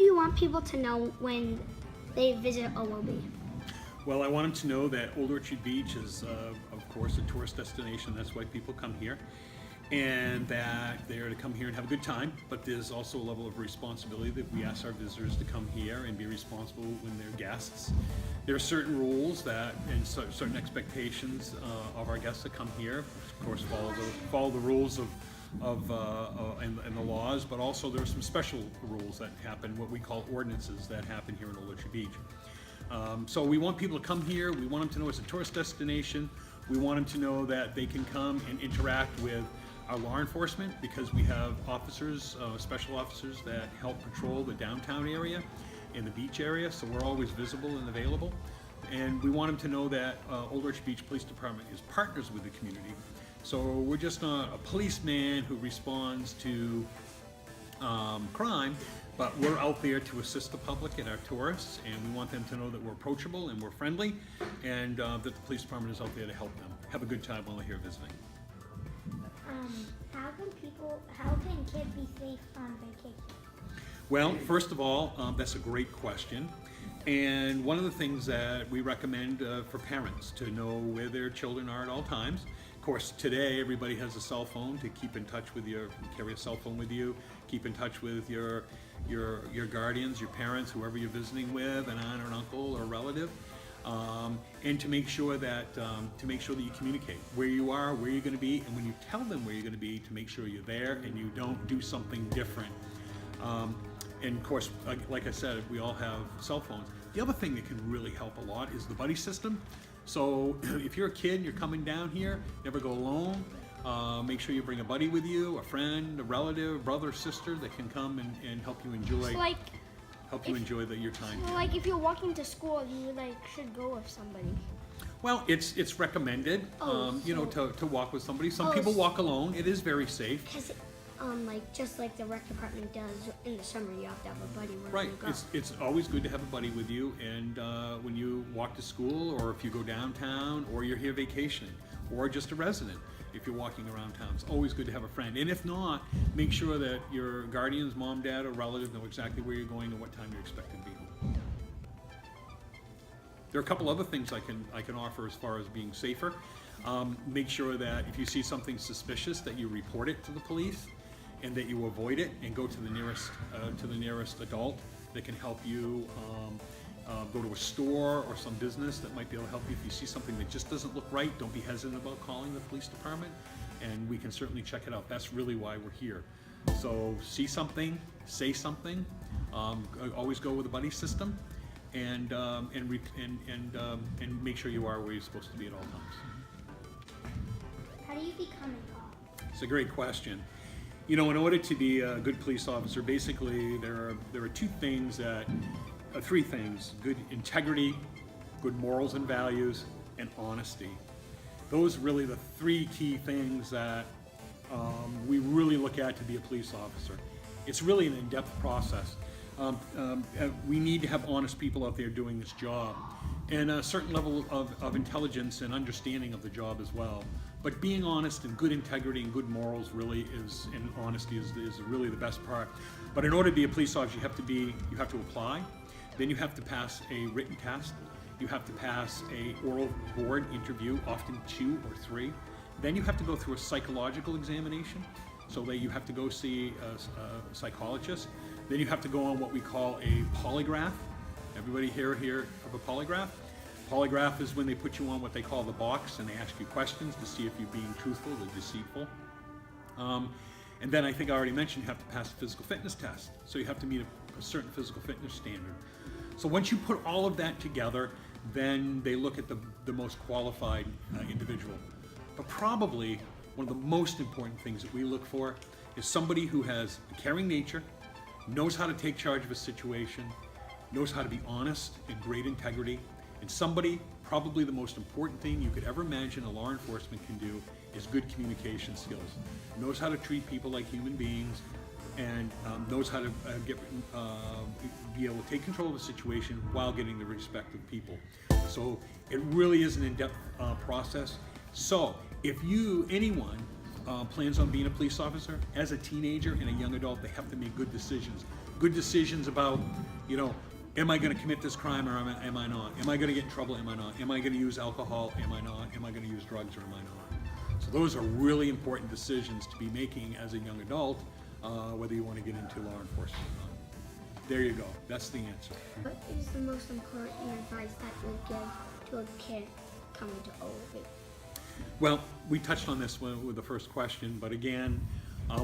do you want people to know when they visit OOB? Well, I want them to know that Old Orchard Beach is, of course, a tourist destination. That's why people come here. And that they're to come here and have a good time, but there's also a level of responsibility that we ask our visitors to come here and be responsible when they're guests. There are certain rules that and certain expectations of our guests that come here. Of course, follow the rules and the laws, but also there are some special rules that happen, what we call ordinances that happen here in Old Orchard Beach. So we want people to come here. We want them to know it's a tourist destination. We want them to know that they can come and interact with our law enforcement, because we have officers, special officers that help patrol the downtown area and the beach area, so we're always visible and available. And we want them to know that Old Orchard Beach Police Department is partners with the community. So we're just not a policeman who responds to crime, but we're out there to assist the public and our tourists, and we want them to know that we're approachable and we're friendly, and that the police department is out there to help them have a good time while they're here visiting. How can kids be safe on vacation? Well, first of all, that's a great question. And one of the things that we recommend for parents to know where their children are at all times. Of course, today everybody has a cell phone to keep in touch with carry a cell phone with you, keep in touch with your guardians, your parents, whoever you're visiting with, an aunt or an uncle or a relative. And to make sure that you communicate where you are, where you're going to be, and when you tell them where you're going to be, to make sure you're there and you don't do something different. And of course, like I said, we all have cell phones. The other thing that can really help a lot is the buddy system. So if you're a kid and you're coming down here, never go alone. Make sure you bring a buddy with you, a friend, a relative, brother, sister that can come and help you enjoy. Enjoy your time. So like if you're walking to school, you should go with somebody. Well, it's recommended, to walk with somebody. Some people walk alone. It is very safe. Because just like the rec department does in the summer, you have to have a buddy wherever you go. It's always good to have a buddy with you, and when you walk to school, or if you go downtown, or you're here vacationing, or just a resident, if you're walking around town, it's always good to have a friend. And if not, make sure that your guardians, mom, dad, or relative know exactly where you're going and what time you're expected to be home. There are a couple other things I can offer as far as being safer. Make sure that if you see something suspicious, that you report it to the police, and that you avoid it and go to the nearest adult that can help you. Go to a store or some business that might be able to help you. If you see something that just doesn't look right, don't be hesitant about calling the police department, and we can certainly check it out. That's really why we're here. So see something, say something. Always go with a buddy system, and make sure you are where you're supposed to be at all times. How do you become a cop? It's a great question. In order to be a good police officer, basically there are three things: good integrity, good morals and values, and honesty. Those are really the three key things that we really look at to be a police officer. It's really an in-depth process. We need to have honest people out there doing this job, and a certain level of intelligence and understanding of the job as well. But being honest and good integrity and good morals really is, and honesty is really the best part. But in order to be a police officer, you have to apply. Then you have to pass a written test. You have to pass a oral board interview, often 2 or 3. Then you have to go through a psychological examination, so that you have to go see a psychologist. Then you have to go on what we call a polygraph. Everybody here of a polygraph? Polygraph is when they put you on what they call the box, and they ask you questions to see if you're being truthful or deceitful. And then I think I already mentioned you have to pass a physical fitness test. So you have to meet a certain physical fitness standard. So once you put all of that together, then they look at the most qualified individual. But probably one of the most important things that we look for is somebody who has a caring nature, knows how to take charge of a situation, knows how to be honest and great integrity, and somebody, probably the most important thing you could ever imagine a law enforcement can do is good communication skills. Knows how to treat people like human beings, and knows how to be able to take control of the situation while getting the respect of people. So it really is an in-depth process. So if anyone plans on being a police officer, as a teenager and a young adult, they have to make good decisions. good decisions about, you know, am I going to commit this crime or am I not? Am I going to get in trouble? Am I not? Am I going to use alcohol? Am I not? Am I going to use drugs or am I not? So those are really important decisions to be making as a young adult, whether you want to get into law enforcement or not. There you go. That's the answer. What is the most important advice that you would give to a kid coming to OOB? Well, we touched on this with the first question, but again,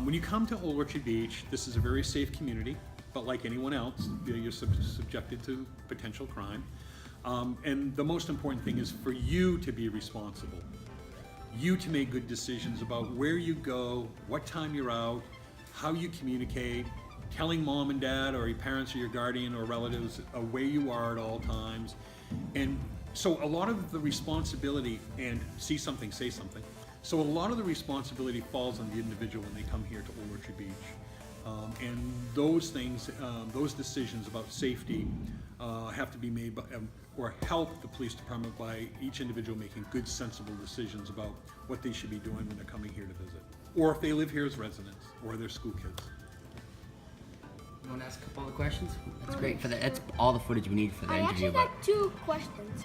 when you come to Old Orchard Beach, this is a very safe community, but like anyone else, you're subjected to potential crime. And the most important thing is for you to be responsible. You to make good decisions about where you go, what time you're out, how you communicate, telling mom and dad or your parents or your guardian or relatives where you are at all times. And so a lot of the responsibility, and see something, say something. So a lot of the responsibility falls on the individual when they come here to Old Orchard Beach. And those things, those decisions about safety have to be made by, or help the police department by each individual making good, sensible decisions about what they should be doing when they're coming here to visit. Or if they live here as residents, or they're school kids. You want to ask a couple other questions? That's great for that. That's all the footage we need for the I interview. actually got 2 questions.